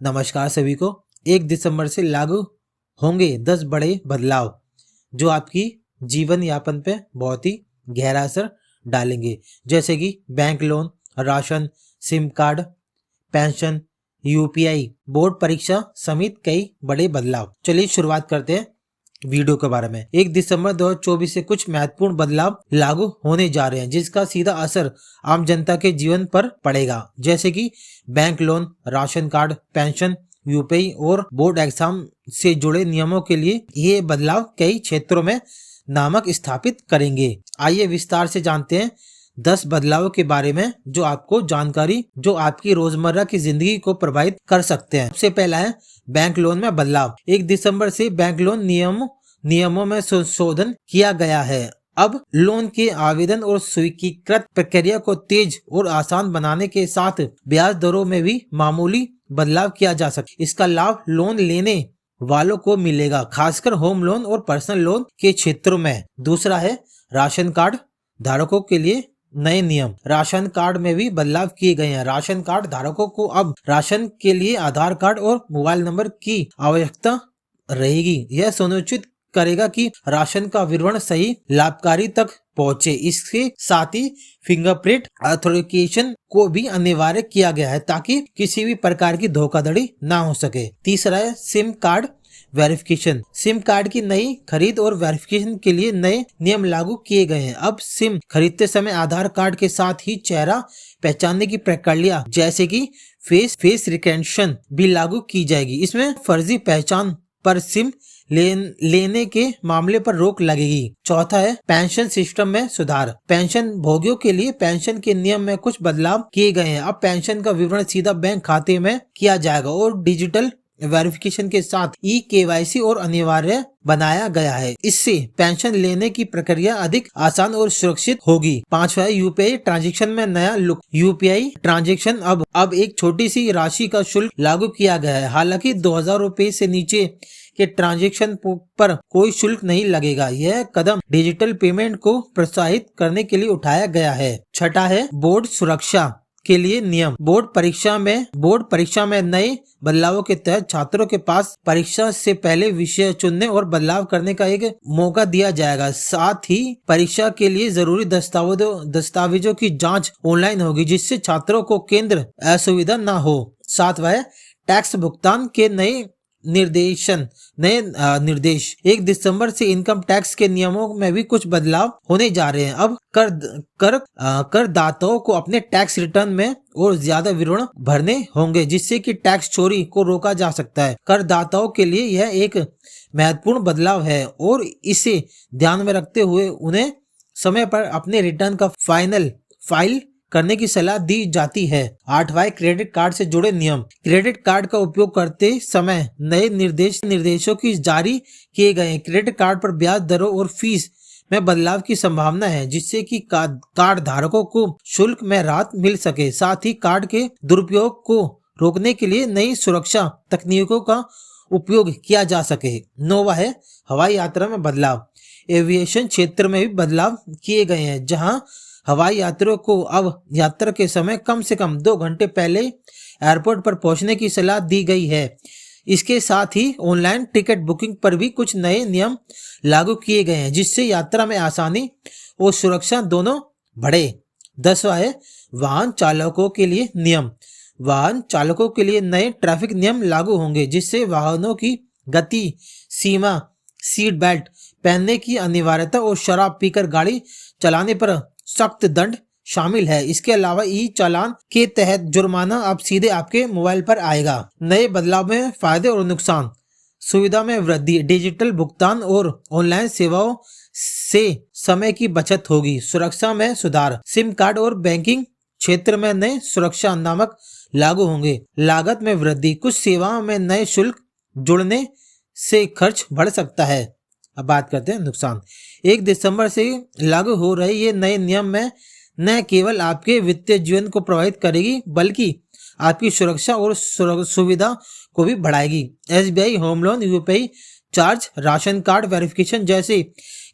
नमस्कार सभी को। 1 दिसंबर से लागू होंगे 10 बड़े बदलाव जो आपकी जीवन यापन पे बहुत ही गहरा असर डालेंगे, जैसे कि bank loan, ration, SIM card, pension, UPI, board परीक्षा समेत कई बड़े बदलाव। चलिए शुरुआत करते हैं वीडियो के बारे में। 1 दिसंबर 2024 से कुछ महत्वपूर्ण बदलाव लागू होने जा रहे हैं जिसका सीधा असर आम जनता के जीवन पर पड़ेगा, जैसे कि bank loan, ration card, pension, UPI और बोर्ड एग्जाम से जुड़े नियमों के लिए ये बदलाव कई क्षेत्रों में नामक स्थापित करेंगे। आइए विस्तार से जानते हैं 10 बदलावों के बारे में जो आपकी रोजमर्रा की जिंदगी को प्रभावित कर सकते हैं। सबसे पहला है बैंक लोन में बदलाव। 1 दिसंबर से बैंक लोन नियमों में संशोधन किया गया है। अब लोन के आवेदन और स्वीकृत प्रक्रिया को तेज और आसान बनाने के साथ ब्याज दरों में भी मामूली बदलाव किया जा सकता है। इसका लाभ लोन लेने वालों को मिलेगा, खासकर होम लोन और पर्सनल लोन के क्षेत्रों में। दूसरा है राशन कार्ड धारकों के लिए नए नियम। राशन कार्ड में भी बदलाव किए गए हैं। राशन कार्ड धारकों को अब राशन के लिए आधार कार्ड और मोबाइल नंबर की आवश्यकता रहेगी। यह सुनिश्चित करेगा कि राशन का विवरण सही लाभकारी तक पहुंचे। इसके साथ ही फिंगरप्रिंट ऑथेंटिकेशन को भी अनिवार्य किया गया है ताकि किसी भी प्रकार की धोखाधड़ी ना हो सके। तीसरा है SIM card verification. SIM card की नई खरीद और वेरिफिकेशन के लिए नए नियम लागू किए गए हैं। अब सिम खरीदते समय आधार कार्ड के साथ ही चेहरा पहचानने की प्रक्रिया, जैसे कि फेस रिकग्निशन भी लागू की जाएगी। इसमें फर्जी पहचान पर सिम लेने के मामले पर रोक लगेगी। चौथा है पेंशन सिस्टम में सुधार। पेंशन भोगियों के लिए पेंशन के नियम में कुछ बदलाव किए गए हैं। अब पेंशन का विवरण सीधा बैंक खाते में किया जाएगा और डिजिटल वेरिफिकेशन के साथ केवाईसी और अनिवार्य बनाया गया है। इससे पेंशन लेने की प्रक्रिया अधिक आसान और सुरक्षित होगी। पांचवा है यूपीआई ट्रांजैक्शन में नया लुक। यूपीआई ट्रांजैक्शन अब एक छोटी सी राशि का शुल्क लागू किया गया है। हालांकि 2000 रुपए से नीचे के ट्रांजैक्शन पर कोई शुल्क नहीं लगेगा। यह कदम डिजिटल पेमेंट को प्रोत्साहित करने के लिए उठाया गया है। छठा है बोर्ड सुरक्षा के लिए नियम। बोर्ड परीक्षा में नए बदलावों के तहत छात्रों के पास परीक्षा से पहले विषय चुनने और बदलाव करने का एक मौका दिया जाएगा। साथ ही परीक्षा के लिए जरूरी दस्तावेजों की जांच ऑनलाइन होगी, जिससे छात्रों को केंद्र असुविधा न हो। सातवां है टैक्स भुगतान के नए निर्देश। 1 दिसंबर से इनकम टैक्स के नियमों में भी कुछ बदलाव होने जा रहे हैं। अब करदाताओं को अपने टैक्स रिटर्न में और ज्यादा विवरण भरने होंगे, जिससे कि टैक्स चोरी को रोका जा सकता है। करदाताओं के लिए यह एक महत्वपूर्ण बदलाव है और इसे ध्यान में रखते हुए उन्हें समय पर अपने रिटर्न का फाइल करने की सलाह दी जाती है। 8वां क्रेडिट कार्ड से जुड़े नियम। क्रेडिट कार्ड का उपयोग करते समय नए निर्देशों की जारी किए गए हैं। क्रेडिट कार्ड पर ब्याज दरों और फीस में बदलाव की संभावना है, जिससे कि कार्ड धारकों को शुल्क में राहत मिल सके। साथ ही कार्ड के दुरुपयोग को रोकने के लिए नई सुरक्षा तकनीकों का उपयोग किया जा सके। 9वां है हवाई यात्रा में बदलाव। एविएशन क्षेत्र में भी बदलाव किए गए हैं, जहां हवाई यात्रियों को अब यात्रा के समय कम से कम 2 घंटे पहले एयरपोर्ट पर पहुंचने की सलाह दी गई है। इसके साथ ही ऑनलाइन टिकट बुकिंग पर भी कुछ नए नियम लागू किए गए हैं, जिससे यात्रा में आसानी और सुरक्षा दोनों बढ़े। 10वां है वाहन चालकों के लिए नियम। वाहन चालकों के लिए नए ट्रैफिक नियम लागू होंगे, जिससे वाहनों की गति सीमा, सीट बेल्ट पहनने की अनिवार्यता और शराब पीकर गाड़ी चलाने पर सख्त दंड शामिल है। इसके अलावा चालान के तहत जुर्माना अब सीधे आपके मोबाइल पर आएगा। नए बदलाव में फायदे और नुकसान। सुविधा में वृद्धि। डिजिटल भुगतान और ऑनलाइन सेवाओं से समय की बचत होगी। सुरक्षा में सुधार। सिम कार्ड और बैंकिंग क्षेत्र में नए सुरक्षा नामक लागू होंगे। लागत में वृद्धि। कुछ सेवाओं में नए शुल्क जुड़ने से खर्च बढ़ सकता है। अब बात करते हैं नुकसान। 1 दिसंबर से लागू हो रहे ये नए नियम में न केवल आपके वित्तीय जीवन को प्रभावित करेगी, बल्कि आपकी सुरक्षा और सुविधा को भी बढ़ाएगी। SBI home loan, UPI charge, ration card verification जैसे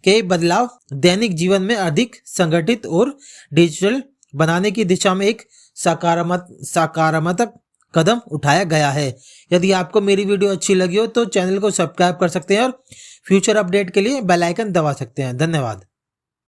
कई बदलाव दैनिक जीवन में अधिक संगठित और डिजिटल बनाने की दिशा में एक सकारात्मक कदम उठाया गया है। यदि आपको मेरी वीडियो अच्छी लगी हो तो चैनल को सब्सक्राइब कर सकते हैं और फ्यूचर अपडेट के लिए बेल आइकन दबा सकते हैं। धन्यवाद।